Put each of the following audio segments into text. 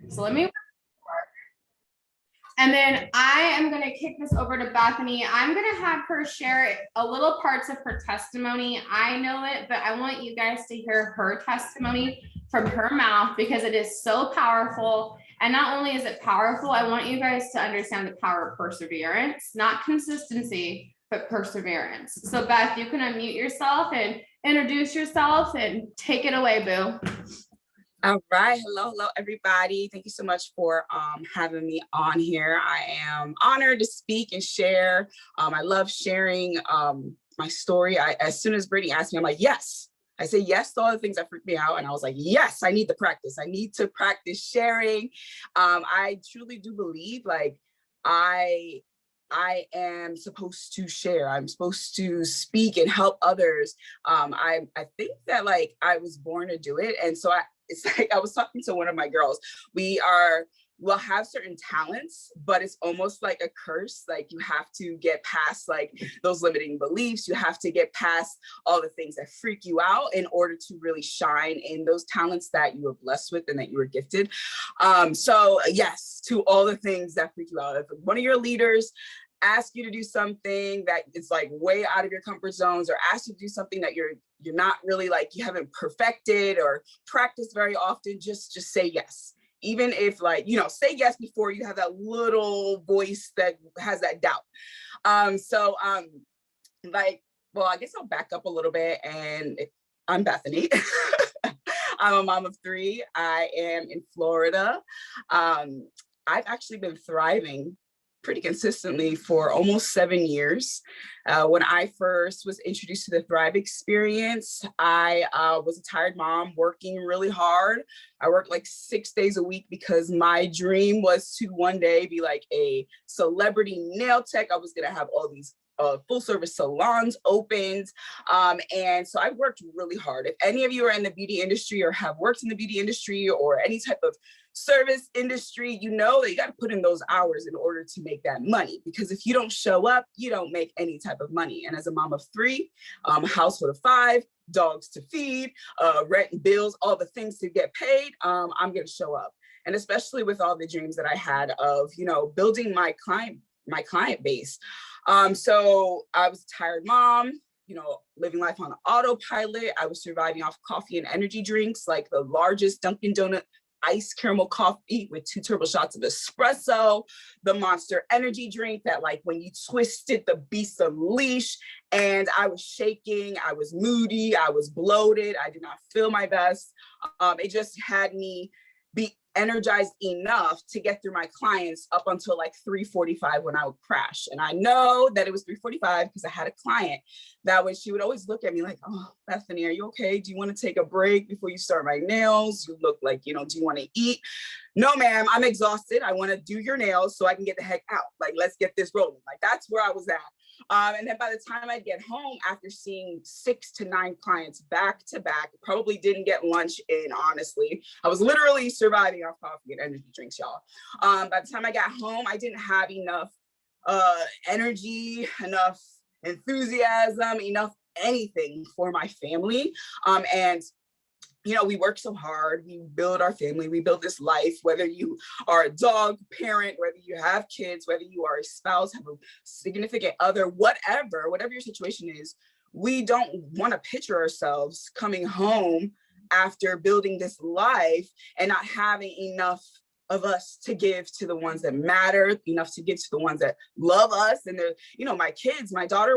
So let me, and then I am going to kick this over to Bethany. I'm going to have her share a little parts of her testimony. I know it, but I want you guys to hear her testimony from her mouth because it is so powerful. And not only is it powerful, I want you guys to understand the power of perseverance, not consistency, but perseverance. So Beth, you can unmute yourself and introduce yourself and take it away, boo. All right. Hello, everybody. Thank you so much for having me on here. I am honored to speak and share. I love sharing my story. As soon as Brittany asked me, I'm like, yes. I say yes to all the things that freaked me out. And I was like, yes, I need to practice. I need to practice sharing. I truly do believe like I am supposed to share. I'm supposed to speak and help others. I think that like I was born to do it. And so it's like I was talking to one of my girls. We'll have certain talents, but it's almost like a curse. Like you have to get past like those limiting beliefs. You have to get past all the things that freak you out in order to really shine in those talents that you were blessed with and that you were gifted. So yes, to all the things that freak you out. If one of your leaders ask you to do something that is like way out of your comfort zones, or ask you to do something that you're not really like, you haven't perfected or practiced very often, just say yes. Even if like, say yes before you have that little voice that has that doubt. Well, I guess I'll back up a little bit, and I'm Bethany. I'm a mom of 3. I am in Florida. I've actually been thriving pretty consistently for almost 7 years. When I first was introduced to the Thrive experience, I was a tired mom working really hard. I worked like 6 days a week because my dream was to one day be like a celebrity nail tech. I was gonna have all these full service salons opened. And so I worked really hard. If any of you are in the beauty industry or have worked in the beauty industry or any type of service industry, you know that you got to put in those hours in order to make that money, because if you don't show up, you don't make any type of money. And as a mom of 3, household of 5, dogs to feed, rent and bills, all the things to get paid, I'm going to show up. And especially with all the dreams that I had of, building my client base. So I was a tired mom, living life on autopilot. I was surviving off coffee and energy drinks, like the largest Dunkin' Donut iced caramel coffee with 2 turbo shots of espresso, the Monster energy drink that like when you twisted the beast unleash. And I was shaking, I was moody, I was bloated, I did not feel my best. It just had me be energized enough to get through my clients up until like 3:45 when I would crash. And I know that it was 3:45 because I had a client she would always look at me like, oh, Bethany, are you okay? Do you want to take a break before you start my nails? You look like, do you want to eat? No, ma'am, I'm exhausted. I want to do your nails so I can get the heck out. Like, let's get this rolling. Like, that's where I was at. And then by the time I'd get home after seeing 6 to 9 clients back to back, probably didn't get lunch in, honestly. I was literally surviving off coffee and energy drinks, y'all. By the time I got home, I didn't have enough energy, enough enthusiasm, enough anything for my family. And we work so hard, we build our family, we build this life, whether you are a dog parent, whether you have kids, whether you are a spouse, have a significant other, whatever your situation is, we don't want to picture ourselves coming home after building this life and not having enough of us to give to the ones that matter, enough to give to the ones that love us. And my kids, my daughter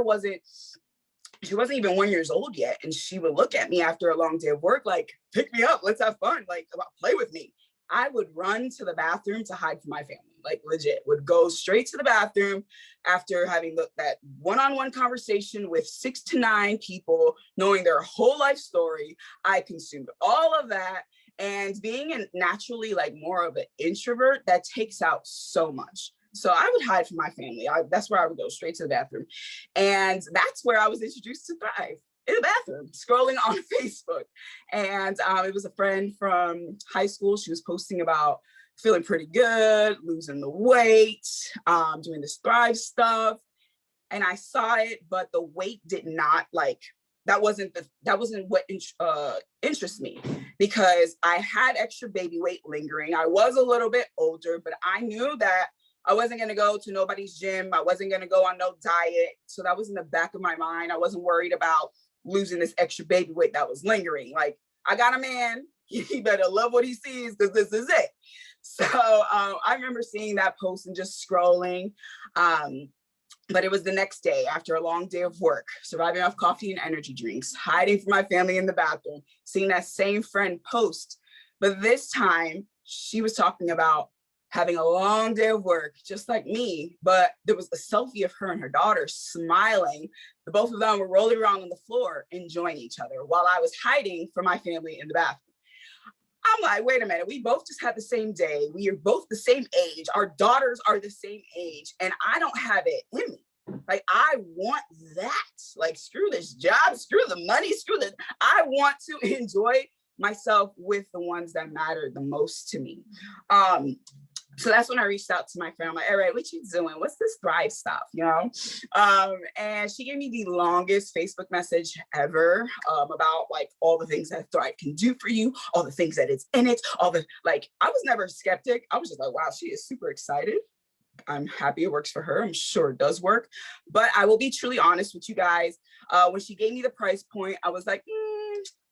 she wasn't even 1 year old yet. And she would look at me after a long day of work, like, pick me up, let's have fun, like, play with me. I would run to the bathroom to hide from my family, like legit, would go straight to the bathroom after having that one-on-one conversation with 6 to 9 people, knowing their whole life story. I consumed all of that. And being naturally like more of an introvert, that takes out so much. So I would hide from my family. That's where I would go, straight to the bathroom. And that's where I was introduced to Thrive, in the bathroom, scrolling on Facebook. And it was a friend from high school. She was posting about feeling pretty good, losing the weight, doing this Thrive stuff. And I saw it, but the weight did not that wasn't what interests me, because I had extra baby weight lingering. I was a little bit older, but I knew that I wasn't going to go to nobody's gym. I wasn't going to go on no diet. So that was in the back of my mind. I wasn't worried about losing this extra baby weight that was lingering. Like, I got a man, he better love what he sees, because this is it. So I remember seeing that post and just scrolling. But it was the next day after a long day of work, surviving off coffee and energy drinks, hiding from my family in the bathroom, seeing that same friend post. But this time she was talking about having a long day of work, just like me, but there was a selfie of her and her daughter smiling. The both of them were rolling around on the floor, enjoying each other, while I was hiding from my family in the bathroom. I'm like, wait a minute, we both just had the same day. We are both the same age. Our daughters are the same age, and I don't have it in me. Like, I want that. Like, screw this job, screw the money, I want to enjoy myself with the ones that matter the most to me. So that's when I reached out to my friend. I'm like, all right, what you doing? What's this Thrive stuff, you know? And she gave me the longest Facebook message ever, about like all the things that Thrive can do for you, all the things that it's in it, all the, like, I was never a skeptic. I was just like, wow, she is super excited. I'm happy it works for her. I'm sure it does work. But I will be truly honest with you guys. When she gave me the price point, I was like,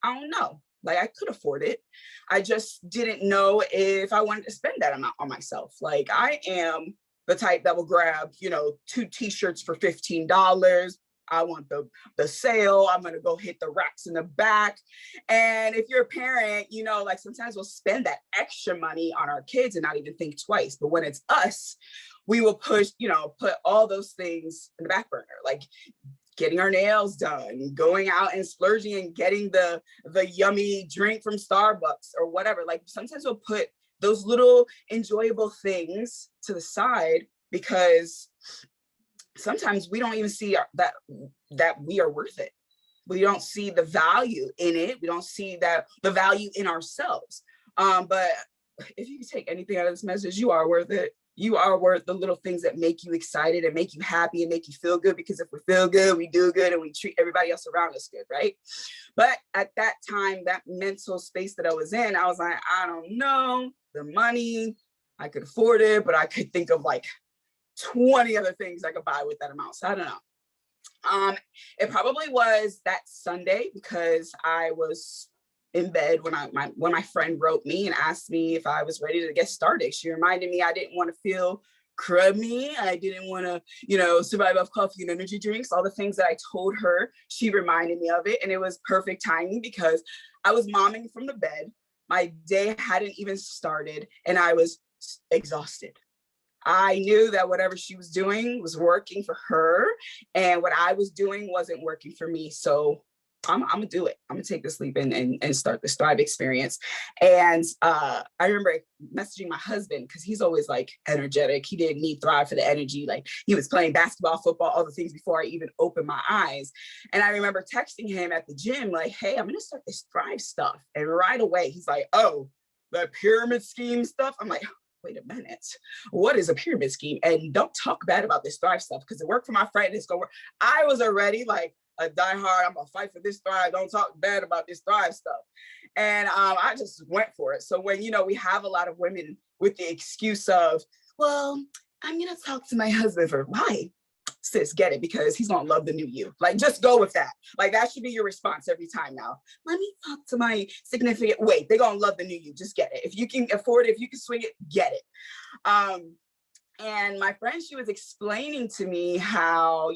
I don't know. Like, I could afford it. I just didn't know if I wanted to spend that amount on myself. Like, I am the type that will grab, 2 t-shirts for $15. I want the sale. I'm going to go hit the racks in the back. And if you're a parent, like, sometimes we'll spend that extra money on our kids and not even think twice. But when it's us, we will push, put all those things in the back burner. Like, getting our nails done, going out and splurging and getting the yummy drink from Starbucks or whatever. Like, sometimes we'll put those little enjoyable things to the side because sometimes we don't even see that we are worth it. We don't see the value in it. We don't see the value in ourselves. But if you take anything out of this message, you are worth it. You are worth the little things that make you excited and make you happy and make you feel good, because if we feel good, we do good and we treat everybody else around us good, right? But at that time, that mental space that I was in, I was like, I don't know, the money, I could afford it, but I could think of like 20 other things I could buy with that amount. So I don't know. It probably was that Sunday, because I was in bed when my friend wrote me and asked me if I was ready to get started. She reminded me I didn't want to feel crummy. I didn't want to, survive off coffee and energy drinks, all the things that I told her. She reminded me of it. And it was perfect timing because I was momming from the bed. My day hadn't even started and I was exhausted. I knew that whatever she was doing was working for her and what I was doing wasn't working for me. So I'm gonna do it. I'm gonna take this leap and start this Thrive experience. And I remember messaging my husband because he's always like energetic. He didn't need Thrive for the energy. Like, he was playing basketball, football, all the things before I even opened my eyes. And I remember texting him at the gym like, hey, I'm gonna start this Thrive stuff. And right away he's like, oh, the pyramid scheme stuff. I'm like, wait a minute, what is a pyramid scheme? And don't talk bad about this Thrive stuff because it worked for my friend. It's gonna work. I was already like a diehard, I'm gonna fight for this Thrive. Don't talk bad about this Thrive stuff. And I just went for it. So when, we have a lot of women with the excuse of, well, I'm gonna talk to my husband for why? Sis, get it, because he's gonna love the new you. Like, just go with that. Like, that should be your response every time now. Let me talk to my significant, wait, they're gonna love the new you. Just get it. If you can afford it, if you can swing it, get it. And my friend, she was explaining to me how,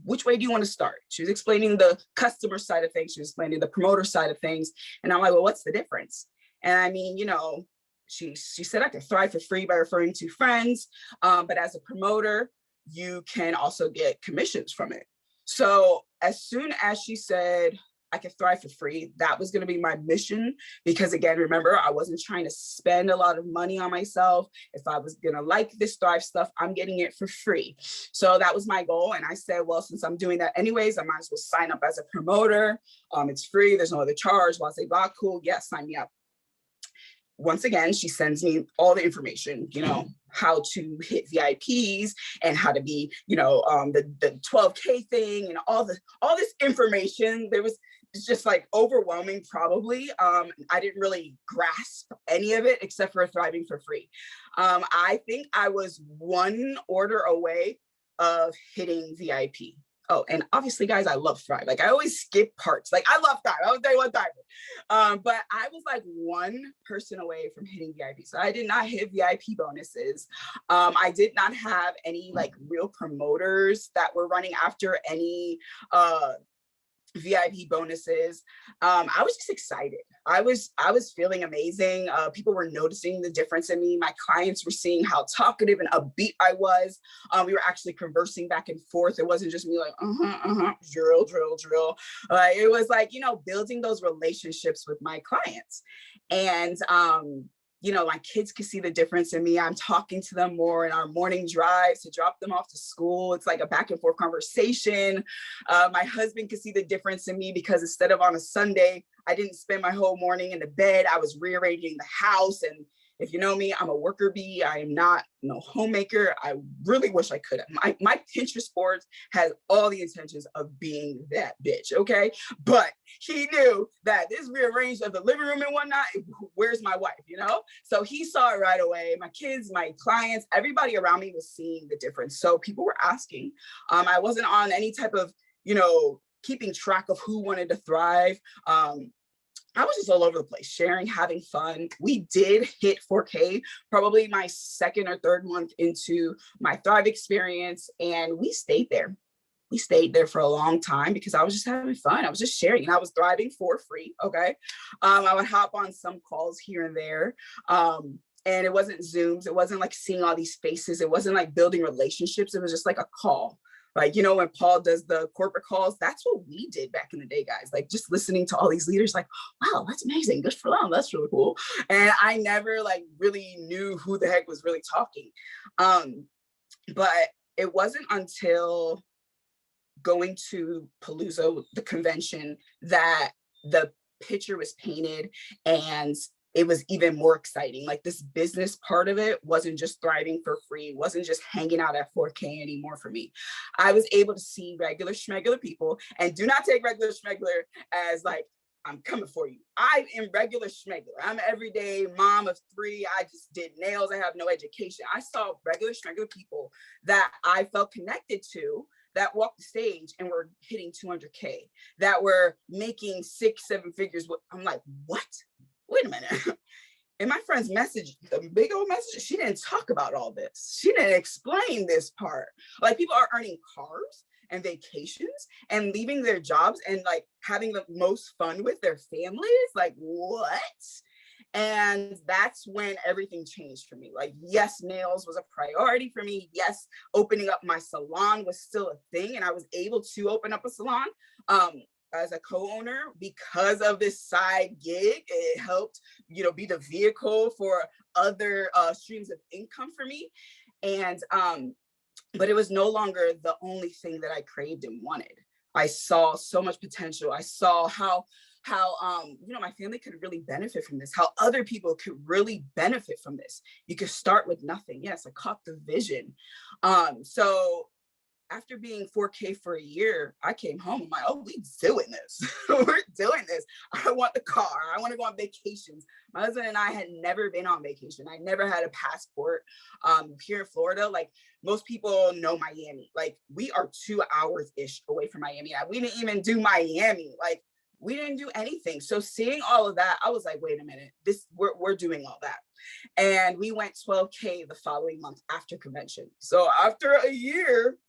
which way do you want to start? She was explaining the customer side of things. She was explaining the promoter side of things. And I'm like, well, what's the difference? And I mean, she said I could thrive for free by referring to friends. But as a promoter, you can also get commissions from it. So as soon as she said I could thrive for free, that was going to be my mission. Because again, remember, I wasn't trying to spend a lot of money on myself. If I was going to like this Thrive stuff, I'm getting it for free. So that was my goal. And I said, well, since I'm doing that anyways, I might as well sign up as a promoter. It's free. There's no other charge. Well, I say, cool. Yeah, sign me up. Once again, she sends me all the information, how to hit VIPs and how to be, the 12K thing and all this information. It's just like overwhelming, probably. I didn't really grasp any of it except for thriving for free. I think I was one order away of hitting VIP. Oh, and obviously, guys, I love Thrive. Like, I always skip parts. Like, I love Thrive. I was day one Thrive. But I was like one person away from hitting VIP. So I did not hit VIP bonuses. I did not have any like real promoters that were running after any VIP bonuses. I was just excited. I was feeling amazing. People were noticing the difference in me. My clients were seeing how talkative and upbeat I was. We were actually conversing back and forth. It wasn't just me like, drill. It was like, building those relationships with my clients. And my kids could see the difference in me. I'm talking to them more in our morning drives to drop them off to school. It's like a back and forth conversation. My husband could see the difference in me because instead of on a Sunday, I didn't spend my whole morning in the bed. I was rearranging the house. And if you know me, I'm a worker bee. I am not no homemaker. I really wish I could have. My Pinterest board has all the intentions of being that bitch, okay? But he knew that this rearranged of the living room and whatnot, where's my wife, So he saw it right away. My kids, my clients, everybody around me was seeing the difference. So people were asking. I wasn't on any type of, keeping track of who wanted to thrive. I was just all over the place, sharing, having fun. We did hit 4K, probably my second or third month into my Thrive experience. And we stayed there. We stayed there for a long time because I was just having fun. I was just sharing and I was thriving for free. Okay. I would hop on some calls here and there. And it wasn't Zooms. It wasn't like seeing all these faces. It wasn't like building relationships. It was just like a call. Like, when Paul does the corporate calls, that's what we did back in the day, guys. Like just listening to all these leaders, like, wow, that's amazing. Good for them. That's really cool. And I never like really knew who the heck was really talking. But it wasn't until going to Palooza, the convention, that the picture was painted and it was even more exciting. Like this business part of it wasn't just thriving for free, wasn't just hanging out at 4K anymore for me. I was able to see regular schmegular people, and do not take regular schmegular as like, I'm coming for you. I am regular schmegular. I'm an everyday mom of 3. I just did nails. I have no education. I saw regular schmegular people that I felt connected to that walked the stage and were hitting 200K, that were making 6-7 figures. I'm like, what? Wait a minute. In my friend's message, the big old message, she didn't talk about all this. She didn't explain this part. Like people are earning cars and vacations and leaving their jobs and like having the most fun with their families. Like what? And that's when everything changed for me. Like, yes, nails was a priority for me. Yes, opening up my salon was still a thing. And I was able to open up a salon as a co-owner because of this side gig. It helped, be the vehicle for other streams of income for me. And, but it was no longer the only thing that I craved and wanted. I saw so much potential. I saw how my family could really benefit from this, how other people could really benefit from this. You could start with nothing. Yes, I caught the vision. So after being 4K for a year, I came home. I'm like, oh, we doing this. We're doing this. I want the car. I want to go on vacations. My husband and I had never been on vacation. I never had a passport. Here in Florida, like most people know Miami. Like we are 2 hours-ish away from Miami. We didn't even do Miami. Like we didn't do anything. So seeing all of that, I was like, wait a minute, we're doing all that. And we went 12K the following month after convention. So after a year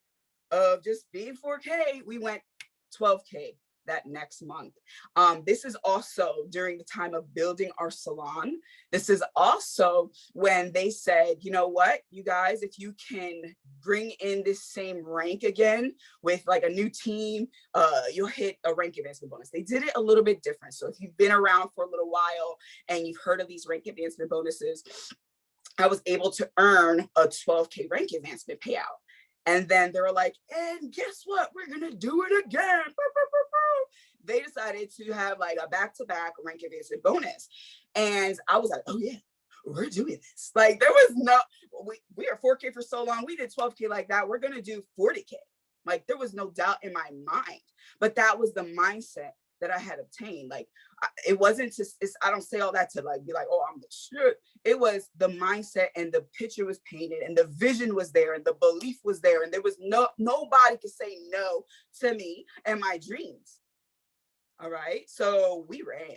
of just being 4K, we went 12K that next month. This is also during the time of building our salon. This is also when they said, you know what, you guys, if you can bring in this same rank again with like a new team, you'll hit a rank advancement bonus. They did it a little bit different. So if you've been around for a little while and you've heard of these rank advancement bonuses, I was able to earn a 12K rank advancement payout. And then they were like, and guess what? We're going to do it again. They decided to have like a back-to-back rank advancement bonus. And I was like, oh yeah, we're doing this. Like there was no, we are 4K for so long. We did 12K like that. We're going to do 40K. Like there was no doubt in my mind, but that was the mindset that I had obtained. Like it wasn't just, I don't say all that to like be like, oh, I'm the shit. It was the mindset, and the picture was painted, and the vision was there, and the belief was there, and there was nobody could say no to me and my dreams. All right. So we ran.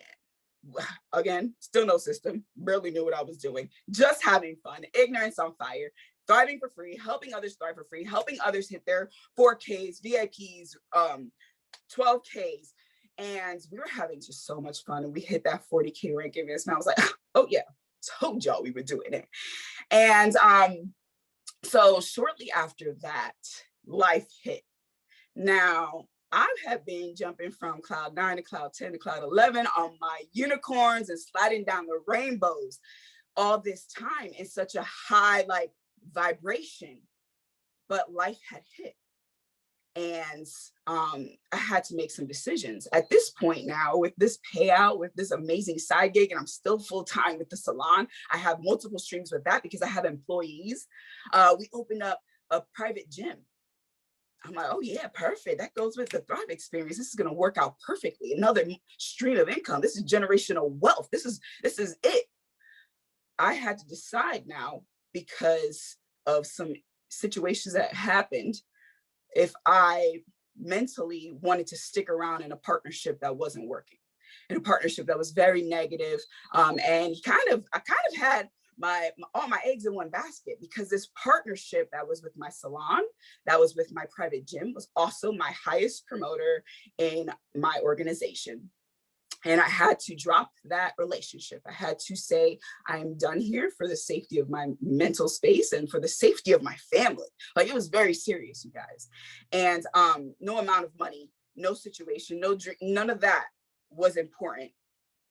Again, still no system, barely knew what I was doing, just having fun, ignorance on fire, thriving for free, helping others thrive for free, helping others hit their 4Ks, VIPs, 12Ks. And we were having just so much fun. And we hit that 40K ranking. And I was like, oh yeah, told y'all we were doing it. And so shortly after that, life hit. Now, I have been jumping from cloud 9 to cloud 10 to cloud 11 on my unicorns and sliding down the rainbows all this time in such a high like vibration, but life had hit. And I had to make some decisions. At this point now, with this payout, with this amazing side gig, and I'm still full-time with the salon, I have multiple streams with that because I have employees. We opened up a private gym. I'm like, oh yeah, perfect. That goes with the Thrive experience. This is going to work out perfectly. Another stream of income. This is generational wealth. This is it. I had to decide now, because of some situations that happened, if I mentally wanted to stick around in a partnership that wasn't working, in a partnership that was very negative. And I kind of had all my eggs in one basket, because this partnership that was with my salon, that was with my private gym, was also my highest promoter in my organization. And I had to drop that relationship. I had to say, I'm done here for the safety of my mental space and for the safety of my family. Like it was very serious, you guys. And no amount of money, no situation, no drink, none of that was important,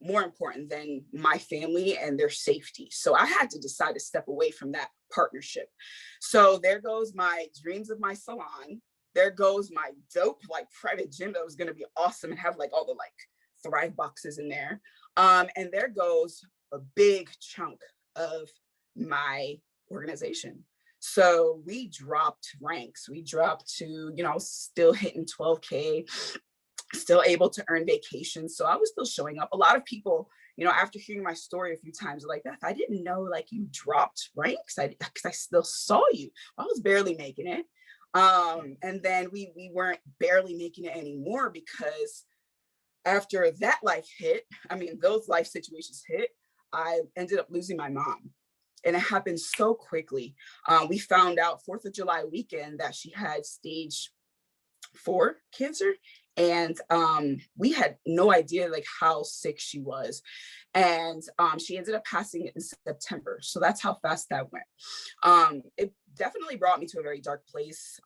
more important than my family and their safety. So I had to decide to step away from that partnership. So there goes my dreams of my salon. There goes my dope like private gym that was going to be awesome and have like all the like Thrive boxes in there. And there goes a big chunk of my organization. So we dropped ranks. We dropped to, still hitting 12K, still able to earn vacations. So I was still showing up. A lot of people, after hearing my story a few times, are like, Beth, I didn't know like you dropped ranks. Because I still saw you. I was barely making it. And then we weren't barely making it anymore, because after that life hit, those life situations hit, I ended up losing my mom. And it happened so quickly. We found out 4th of July weekend that she had stage 4 cancer. And we had no idea like how sick she was. And she ended up passing in September. So that's how fast that went. It definitely brought me to a very dark place.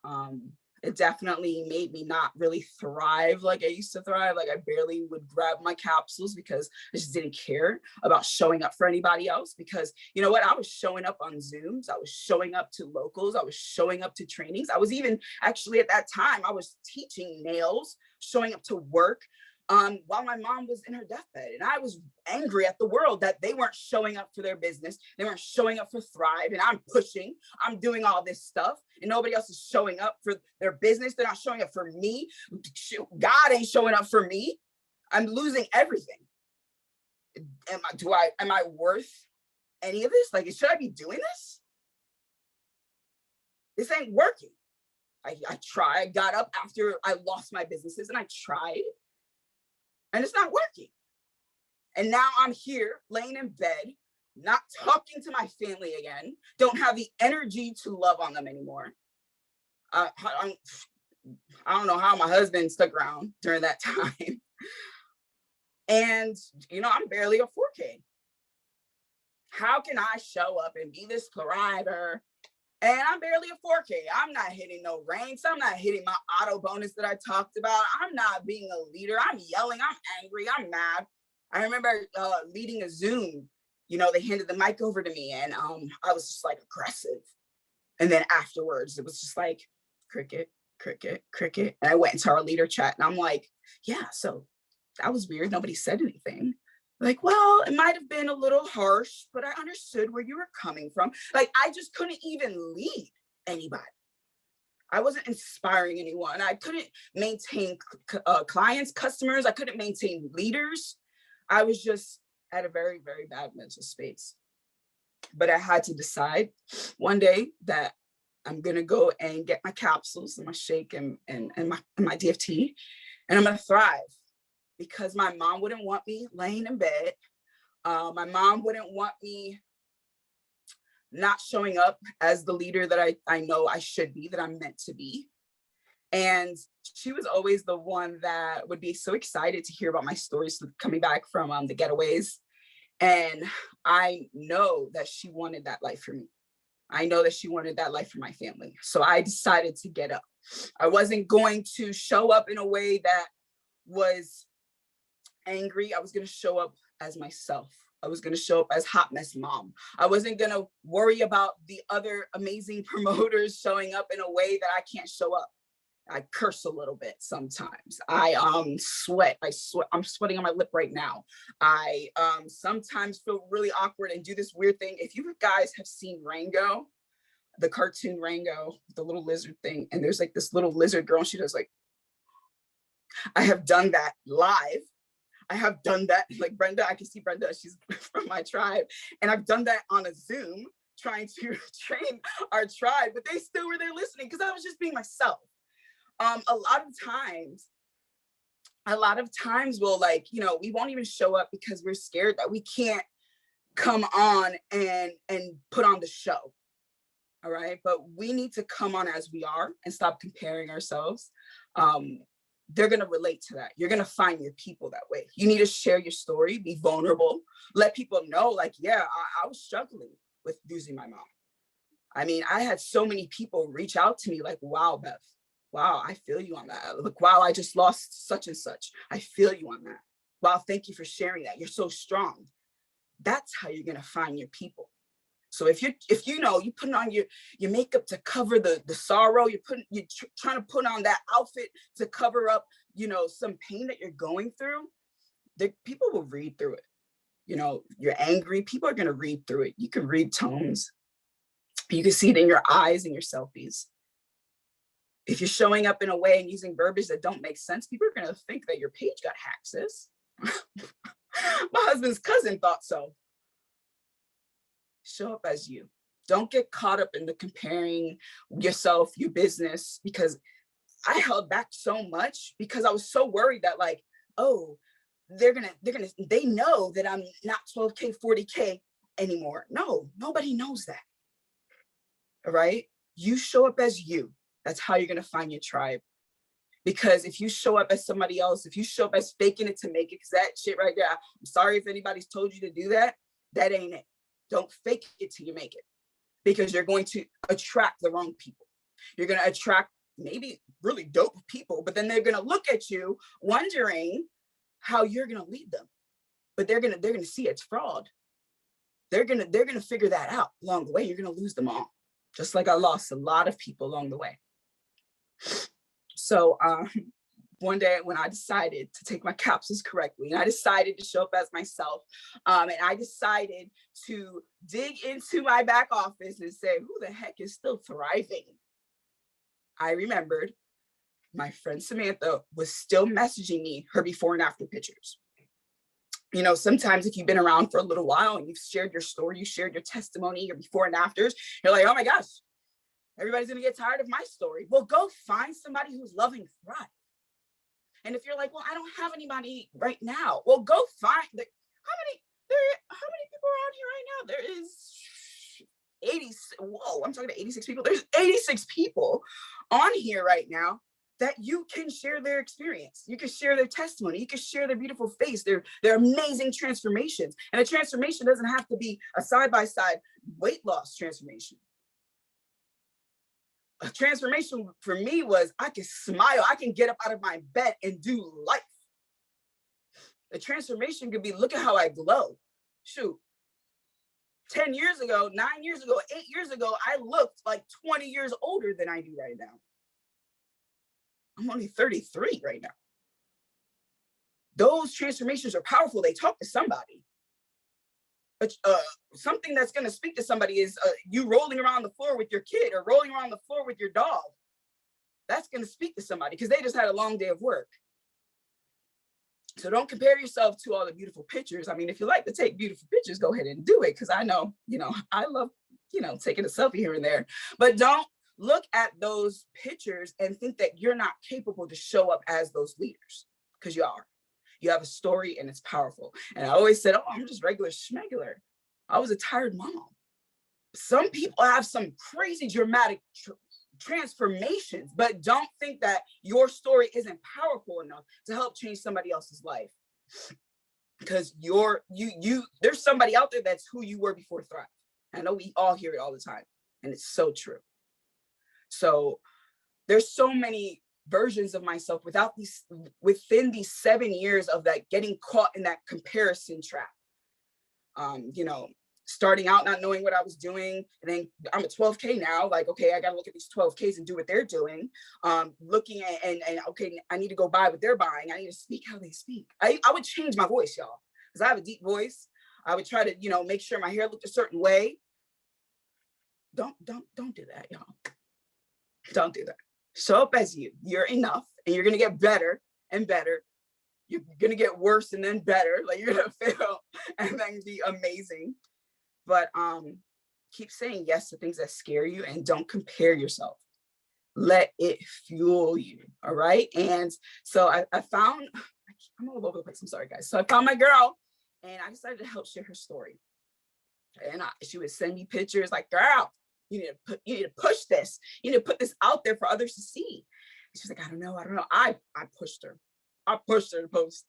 It definitely made me not really thrive like I used to thrive. Like I barely would grab my capsules because I just didn't care about showing up for anybody else. Because you know what? I was showing up on Zooms. I was showing up to locals. I was showing up to trainings. I was even actually at that time, I was teaching nails, showing up to work while my mom was in her deathbed. And I was angry at the world that they weren't showing up for their business. They weren't showing up for Thrive. And I'm pushing, I'm doing all this stuff, and nobody else is showing up for their business. They're not showing up for me. God ain't showing up for me. I'm losing everything. Am I worth any of this? Like, should I be doing this? This ain't working. I tried. I got up after I lost my businesses and I tried. And it's not working. And now I'm here laying in bed, not talking to my family again, don't have the energy to love on them anymore. I don't know how my husband stuck around during that time. And, I'm barely a 4K. How can I show up and be this thriver? And I'm barely a 4K. I'm not hitting no ranks. I'm not hitting my auto bonus that I talked about. I'm not being a leader. I'm yelling. I'm angry. I'm mad. I remember leading a Zoom. They handed the mic over to me, and I was just like aggressive. And then afterwards, it was just like cricket, cricket, cricket. And I went into our leader chat, and I'm like, yeah, so that was weird. Nobody said anything. Like, well, it might have been a little harsh, but I understood where you were coming from. Like, I just couldn't even lead anybody. I wasn't inspiring anyone. I couldn't maintain clients, customers. I couldn't maintain leaders. I was just at a very, very bad mental space. But I had to decide one day that I'm gonna go and get my capsules and my shake and my DFT, and I'm gonna thrive, because my mom wouldn't want me laying in bed. My mom wouldn't want me not showing up as the leader that I know I should be, that I'm meant to be. And she was always the one that would be so excited to hear about my stories coming back from the getaways. And I know that she wanted that life for me. I know that she wanted that life for my family. So I decided to get up. I wasn't going to show up in a way that was angry. I was going to show up as myself. I was going to show up as hot mess mom. I wasn't going to worry about the other amazing promoters showing up in a way that I can't show up. I curse a little bit sometimes. I sweat. I'm sweating on my lip right now. I sometimes feel really awkward and do this weird thing. If you guys have seen Rango, the cartoon Rango, the little lizard thing, and there's like this little lizard girl, and she does like, I have done that live. I have done that, like Brenda, I can see Brenda, she's from my tribe. And I've done that on a Zoom trying to train our tribe, but they still were there listening because I was just being myself. A lot of times we'll like, we won't even show up because we're scared that we can't come on and put on the show. All right. But we need to come on as we are and stop comparing ourselves. They're going to relate to that. You're going to find your people that way. You need to share your story, be vulnerable, let people know, like, yeah, I was struggling with losing my mom. I mean, I had so many people reach out to me like, wow, Beth, wow, I feel you on that. Like, wow, I just lost such and such. I feel you on that. Wow, thank you for sharing that. You're so strong. That's how you're going to find your people. So if you put on your makeup to cover the sorrow, you're trying to put on that outfit to cover up, some pain that you're going through, people will read through it. You're angry, people are going to read through it. You can read tones. You can see it in your eyes and your selfies. If you're showing up in a way and using verbiage that don't make sense, people are going to think that your page got hacked, sis. My husband's cousin thought so. Show up as you. Don't get caught up in the comparing yourself, your business, because I held back so much because I was so worried that like, oh, they know that I'm not 12K, 40K anymore. No, nobody knows that. All right. You show up as you. That's how you're going to find your tribe. Because if you show up as somebody else, if you show up as faking it to make it, because that shit right there, I'm sorry if anybody's told you to do that. That ain't it. Don't fake it till you make it, because you're going to attract the wrong people. You're going to attract maybe really dope people, but then they're going to look at you wondering how you're going to lead them. But they're going to see it's fraud. They're going to figure that out along the way. You're going to lose them all. Just like I lost a lot of people along the way. So one day when I decided to take my capsules correctly, and I decided to show up as myself, and I decided to dig into my back office and say, who the heck is still thriving? I remembered my friend Samantha was still messaging me her before and after pictures. Sometimes if you've been around for a little while and you've shared your story, you shared your testimony, your before and afters, you're like, oh my gosh, everybody's going to get tired of my story. Well, go find somebody who's loving thrive. And if you're like, well, I don't have anybody right now, well, go find how many people are out here right now? There is 80. Whoa, I'm talking to 86 people. There's 86 people on here right now that you can share their experience. You can share their testimony. You can share their beautiful face, their amazing transformations. And a transformation doesn't have to be a side-by-side weight loss transformation. A transformation for me was I can smile, I can get up out of my bed and do life. The transformation could be, look at how I glow. Shoot, 10 years ago, 9 years ago, 8 years ago, I looked like 20 years older than I do right now. I'm only 33 right now. those transformations are powerful. They talk to somebody. Something that's going to speak to somebody is you rolling around the floor with your kid or rolling around the floor with your dog. That's going to speak to somebody because they just had a long day of work. So don't compare yourself to all the beautiful pictures. I mean, if you like to take beautiful pictures, go ahead and do it. Because I know, I love, taking a selfie here and there. But don't look at those pictures and think that you're not capable to show up as those leaders, because you are. You have a story and it's powerful. And I always said, oh, I'm just regular schmegular. I was a tired mom. Some people have some crazy dramatic transformations, but don't think that your story isn't powerful enough to help change somebody else's life. Because there's somebody out there that's who you were before Thrive. I know we all hear it all the time, and it's so true. So there's so many versions of myself within these 7 years of that, getting caught in that comparison trap. Starting out not knowing what I was doing, and then I'm at 12K now. Like, okay, I got to look at these 12Ks and do what they're doing. Looking at and okay, I need to go buy what they're buying. I need to speak how they speak. I would change my voice, y'all, because I have a deep voice. I would try to, make sure my hair looked a certain way. Don't do that, y'all. Don't do that. Show up as you. You're enough, and you're gonna get better and better. You're gonna get worse and then better. Like, you're gonna fail and then be amazing. But keep saying yes to things that scare you, and don't compare yourself. Let it fuel you. All right. And so I found, I'm all over the place. I'm sorry, guys. So I found my girl, and I decided to help share her story. And she would send me pictures like, girl, you need to push this. You need to put this out there for others to see. And she's like, I don't know. I pushed her. I pushed her to post.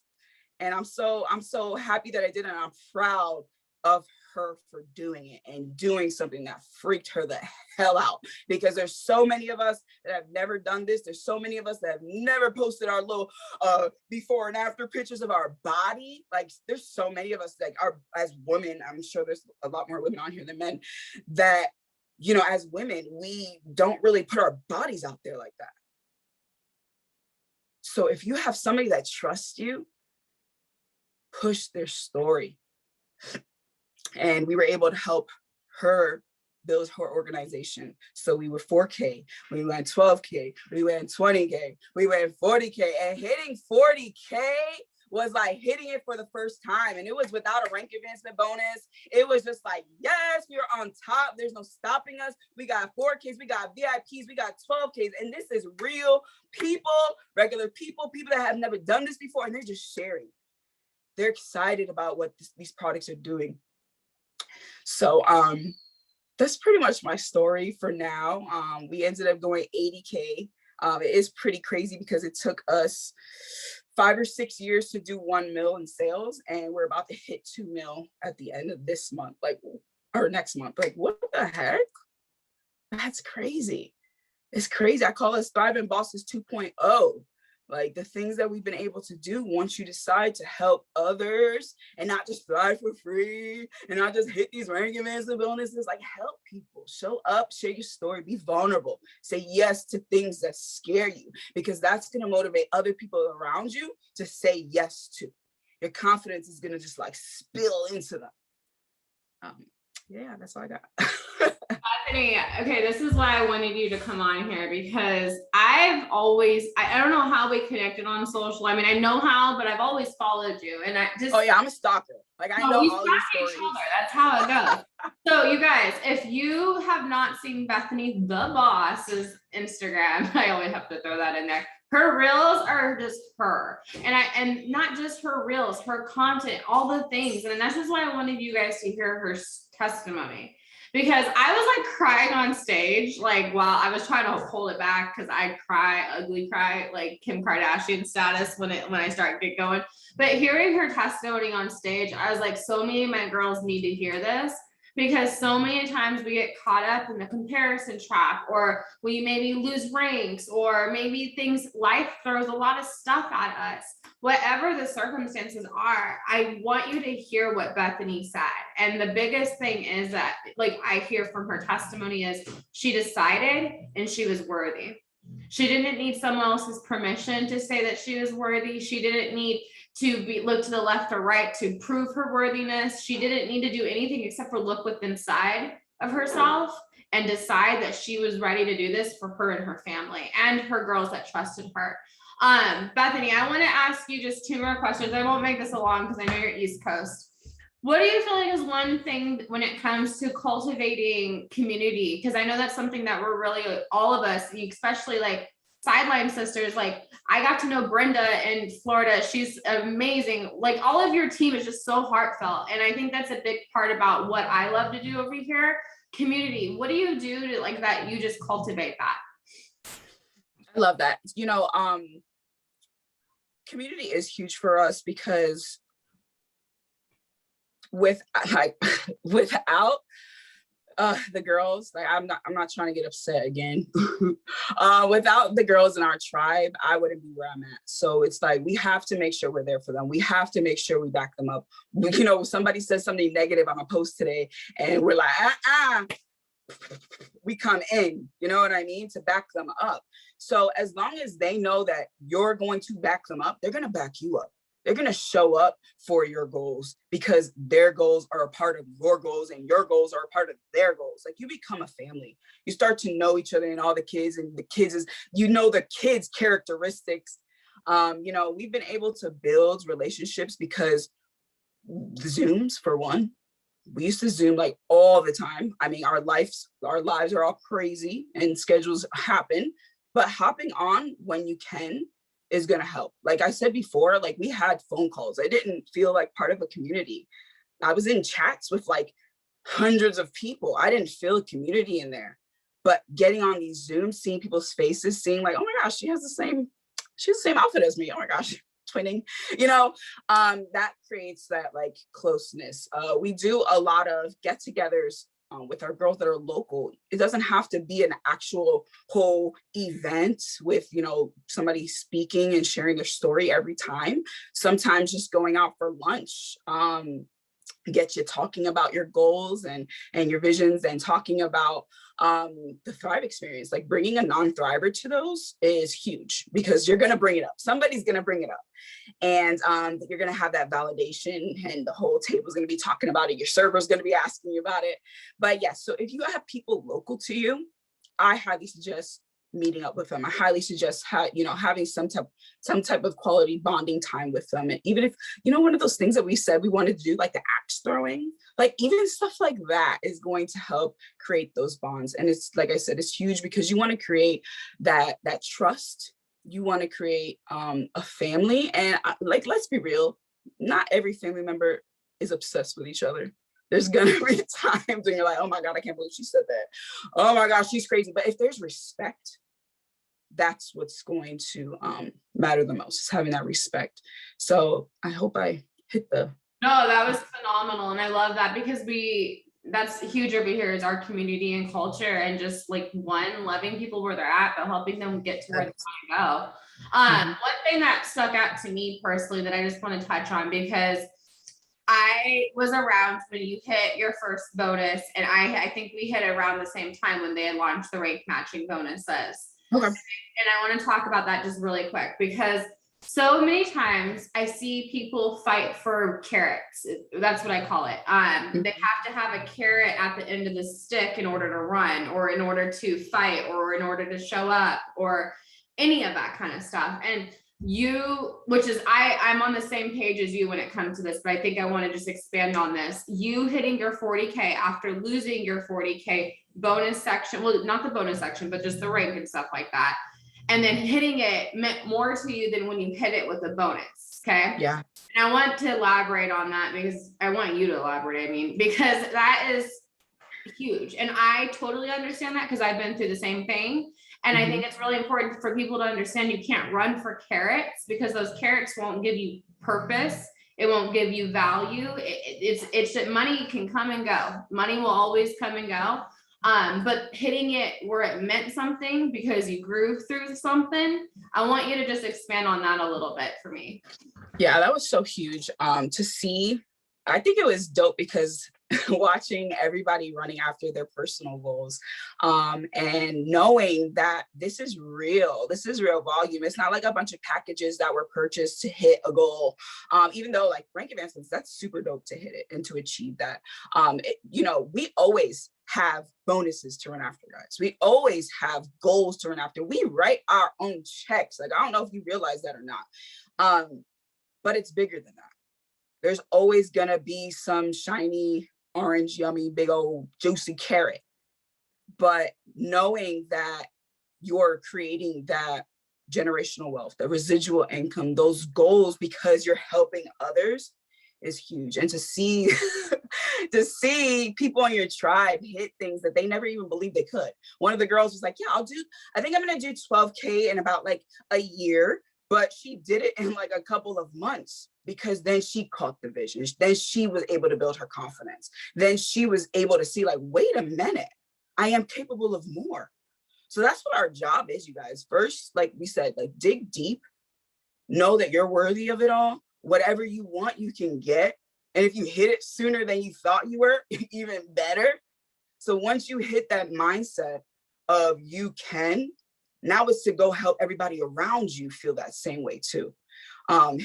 And I'm so happy that I did it. And I'm proud of her for doing it and doing something that freaked her the hell out, because there's so many of us that have never done this. There's so many of us that have never posted our little before and after pictures of our body. Like, there's so many of us that are, as women, I'm sure there's a lot more women on here than men, that, as women, we don't really put our bodies out there like that. So if you have somebody that trusts you, push their story. And we were able to help her build her organization. So we were 4K, we went 12K, we went 20K, we went 40K, and hitting 40K was like hitting it for the first time. And it was without a rank advancement bonus. It was just like, yes, we are on top. There's no stopping us. We got 4Ks, we got VIPs, we got 12Ks. And this is real people, regular people that have never done this before. And they're just sharing. They're excited about what these products are doing. So that's pretty much my story for now. We ended up going 80K. It is pretty crazy because it took us 5 or 6 years to do 1 mil in sales, and we're about to hit 2 mil at the end of this month, or next month. Like, what the heck? That's crazy. It's crazy. I call us Thrive and Bosses 2.0. Like, the things that we've been able to do once you decide to help others and not just thrive for free and not just hit these rank events and bonuses. Like, help people, show up, share your story, be vulnerable, say yes to things that scare you, because that's going to motivate other people around you to say yes to. Your confidence is going to just like spill into them. Yeah, that's all I got. Bethany, okay, this is why I wanted you to come on here, because I don't know how we connected on social. I mean, I know how, but I've always followed you, and I just— oh yeah, I'm a stalker. Like, I know all your stories. That's how it goes. So you guys, if you have not seen Bethany The Boss's Instagram, I always have to throw that in there. Her reels are just her, and not just her reels, her content, all the things. And this is why I wanted you guys to hear her testimony. Because I was like crying on stage, like while I was trying to hold it back, because I ugly cry, like Kim Kardashian status when I start get going. But hearing her testimony on stage, I was like, so many of my girls need to hear this, because so many times we get caught up in the comparison trap, or we maybe lose ranks, or maybe life throws a lot of stuff at us. Whatever the circumstances are, I want you to hear what Bethany said. And the biggest thing is that, like, I hear from her testimony is she decided and she was worthy. She didn't need someone else's permission to say that she was worthy. She didn't need look to the left or right to prove her worthiness. She didn't need to do anything except for look within inside of herself and decide that she was ready to do this for her and her family and her girls that trusted her. Bethany, I want to ask you just 2 more questions. I won't make this long because I know you're East Coast. What do you feel like is one thing when it comes to cultivating community? Because I know that's something that we're really, all of us, especially like sideline sisters, like I got to know Brenda in Florida. She's amazing. Like all of your team is just so heartfelt. And I think that's a big part about what I love to do over here. Community. What do you do to like that? You just cultivate that. I love that. Community is huge for us because without the girls, like I'm not trying to get upset again. Without the girls in our tribe, I wouldn't be where I'm at. So it's like we have to make sure we're there for them. We have to make sure we back them up. Somebody says something negative on a post today, and we're like, we come in, you know what I mean, to back them up. So as long as they know that you're going to back them up, they're going to back you up. They're going to show up for your goals because their goals are a part of your goals and your goals are a part of their goals. Like you become a family. You start to know each other and all the kids, and the kids is, the kids' characteristics. We've been able to build relationships because the Zooms, for one, we used to Zoom like all the time. I mean, our lives are all crazy and schedules happen, but hopping on when you can is going to help. Like I said before, like we had phone calls. I didn't feel like part of a community. I was in chats with like hundreds of people. I didn't feel a community in there, but getting on these Zooms, seeing people's faces, seeing like, oh my gosh, she's the same outfit as me. Oh my gosh, twinning, that creates that like closeness. We do a lot of get-togethers with our girls that are local. It doesn't have to be an actual whole event with, somebody speaking and sharing their story every time. Sometimes just going out for lunch, get you talking about your goals and your visions and talking about the Thrive experience. Like bringing a non-thriver to those is huge because you're going to bring it up. Somebody's going to bring it up. And you're going to have that validation and the whole table is going to be talking about it. Your server is going to be asking you about it. But yes, so if you have people local to you, I highly suggest meeting up with them. I highly suggest having some type of quality bonding time with them. And even if, one of those things that we said we wanted to do, like the axe throwing, like even stuff like that is going to help create those bonds. And it's, like I said, it's huge because you want to create that trust. You want to create a family. And let's be real, not every family member is obsessed with each other. There's gonna be times when you're like, oh my God, I can't believe she said that. Oh my gosh, she's crazy. But if there's respect, that's what's going to matter the most, is having that respect. So I hope I hit the. No, that was phenomenal. And I love that because that's huge over here is our community and culture and just like loving people where they're at, but helping them get to where they want to go. One thing that stuck out to me personally that I just want to touch on, because I was around when you hit your first bonus, and I think we hit around the same time when they had launched the rank matching bonuses. Okay. And I want to talk about that just really quick because so many times I see people fight for carrots. That's what I call it. They have to have a carrot at the end of the stick in order to run, or in order to fight, or in order to show up, or any of that kind of stuff. And I'm on the same page as you when it comes to this, but I think I want to just expand on this. You hitting your 40K after losing your 40K bonus section, well, not the bonus section, but just the rank and stuff like that. And then hitting it meant more to you than when you hit it with a bonus. Okay. Yeah. And I want to elaborate on that because I want you to elaborate. Because that is huge. And I totally understand that because I've been through the same thing. And I think it's really important for people to understand you can't run for carrots because those carrots won't give you purpose. It won't give you value. It's that money can come and go. Money will always come and go. But hitting it where it meant something because you grew through something, I want you to just expand on that a little bit for me. Yeah, that was so huge to see. I think it was dope because watching everybody running after their personal goals, and knowing that this is real volume. It's not like a bunch of packages that were purchased to hit a goal, even though like rank advancements, that's super dope to hit it and to achieve that. We always have bonuses to run after, guys. We always have goals to run after. We write our own checks. Like, I don't know if you realize that or not, but it's bigger than that. There's always gonna be some shiny, orange, yummy, big old juicy carrot. But knowing that you're creating that generational wealth, the residual income, those goals, because you're helping others, is huge. And to see to see people in your tribe hit things that they never even believed they could. One of the girls was like, yeah, I think I'm gonna do 12K in about like a year. But she did it in like a couple of months, because then she caught the vision. Then she was able to build her confidence. Then she was able to see like, wait a minute, I am capable of more. So that's what our job is, you guys. First, like we said, like dig deep, know that you're worthy of it all. Whatever you want, you can get. And if you hit it sooner than you thought you were, even better. So once you hit that mindset of you can, now it's to go help everybody around you feel that same way too.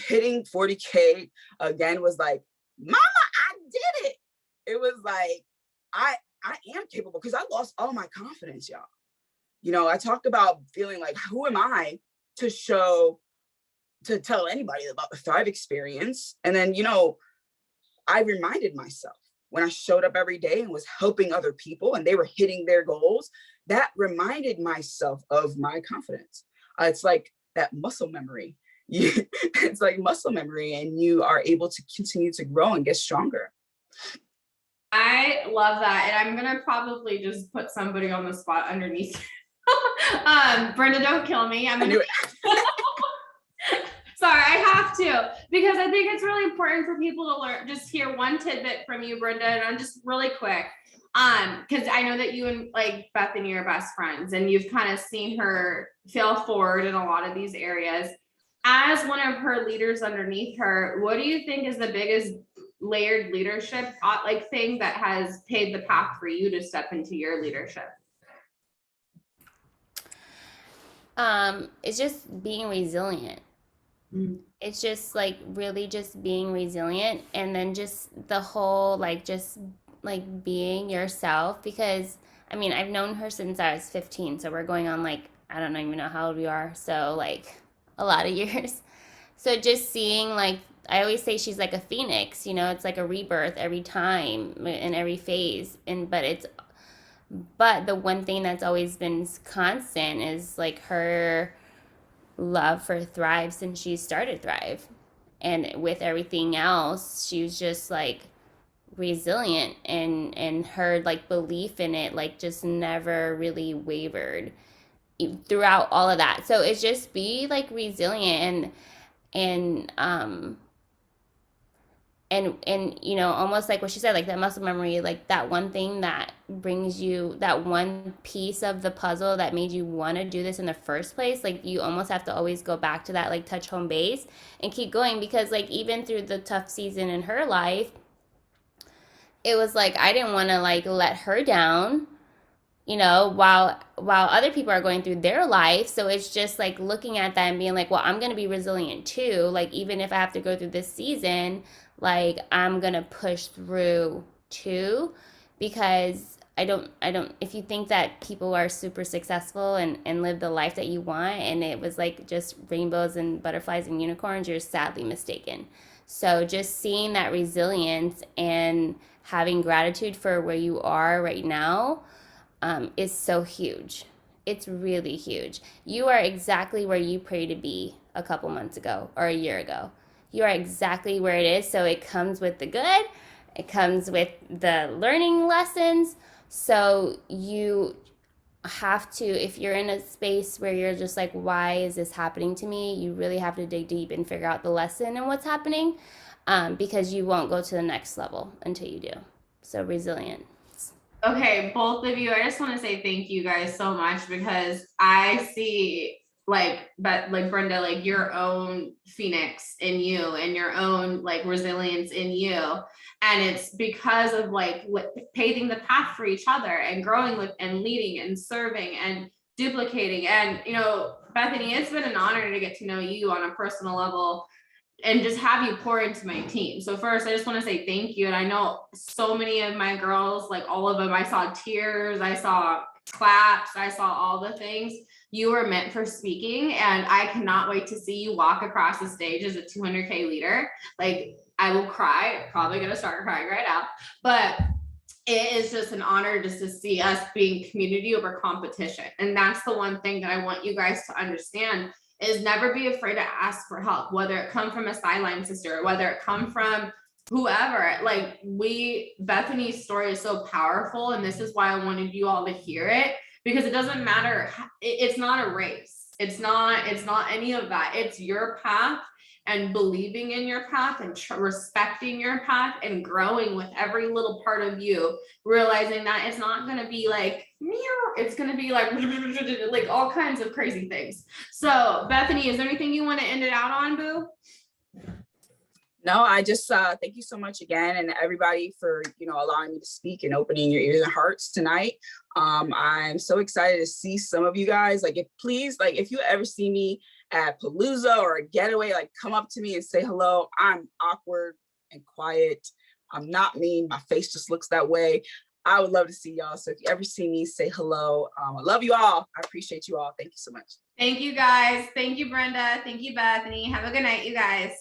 Hitting 40K again was like, mama, I did it. It was like, I am capable, because I lost all my confidence, y'all. I talked about feeling like, who am I to tell anybody about the Thrive experience? And then, I reminded myself when I showed up every day and was helping other people and they were hitting their goals, that reminded myself of my confidence. It's like that muscle memory. It's like muscle memory, and you are able to continue to grow and get stronger. I love that. And I'm going to probably just put somebody on the spot underneath. Brenda, don't kill me. I'm going to. Sorry, I have to, because I think it's really important for people to learn, just hear one tidbit from you, Brenda, and I'm just really quick. Because I know that you and like Bethany are best friends, and you've kind of seen her fail forward in a lot of these areas. As one of her leaders underneath her, what do you think is the biggest layered leadership like thing that has paved the path for you to step into your leadership? It's just being resilient. It's just like really just being resilient, and then just the whole like just like being yourself, because I mean, I've known her since I was 15, so we're going on like, I don't even know how old we are, so like a lot of years. So just seeing like, I always say she's like a phoenix, it's like a rebirth every time in every phase. But the one thing that's always been constant is like her love for Thrive since she started Thrive. And with everything else, she was just like resilient, and her like belief in it like just never really wavered throughout all of that. So it's just be like resilient, and almost like what she said, like that muscle memory, like that one thing that brings you, that one piece of the puzzle that made you want to do this in the first place. Like you almost have to always go back to that, like touch home base and keep going, because like even through the tough season in her life, it was like I didn't want to like let her down, while other people are going through their life. So it's just like looking at that and being like, well, I'm going to be resilient too. Like even if I have to go through this season, like I'm going to push through too, because I don't, if you think that people are super successful and live the life that you want, and it was like just rainbows and butterflies and unicorns, you're sadly mistaken. So just seeing that resilience and having gratitude for where you are right now is so huge. It's really huge. You are exactly where you prayed to be a couple months ago or a year ago. You are exactly where it is. So it comes with the good, it comes with the learning lessons. So you have to, if you're in a space where you're just like, why is this happening to me? You really have to dig deep and figure out the lesson and what's happening, because you won't go to the next level until you do. So resilient. Okay, both of you, I just want to say thank you guys so much, because I see but like Brenda, like your own phoenix in you and your own like resilience in you. And it's because of like paving the path for each other and growing with and leading and serving and duplicating. And, you know, Bethany, it's been an honor to get to know you on a personal level and just have you pour into my team. So first, I just want to say thank you. And I know so many of my girls, like all of them, I saw tears, I saw claps, I saw all the things. You were meant for speaking, and I cannot wait to see you walk across the stage as a 200K leader. Like, I will cry, probably gonna start crying right now, but it is just an honor just to see us being community over competition. And that's the one thing that I want you guys to understand is never be afraid to ask for help, whether it come from a sideline sister, whether it come from whoever. Like Bethany's story is so powerful, and this is why I wanted you all to hear it, because it doesn't matter. It's not a race. It's not any of that. It's your path, and believing in your path and respecting your path and growing with every little part of you, realizing that it's not going to be like, it's going to be like all kinds of crazy things. So Bethany, is there anything you want to end it out on, boo? No, I just thank you so much again, and everybody for, you know, allowing me to speak and opening your ears and hearts tonight. I'm so excited to see some of you guys. Like, if you ever see me at Palooza or a getaway, like come up to me and say hello. I'm awkward and quiet. I'm not mean. My face just looks that way. I would love to see y'all. So if you ever see me, say hello. I love you all. I appreciate you all. Thank you so much. Thank you guys. Thank you, Brenda. Thank you, Bethany. Have a good night, you guys.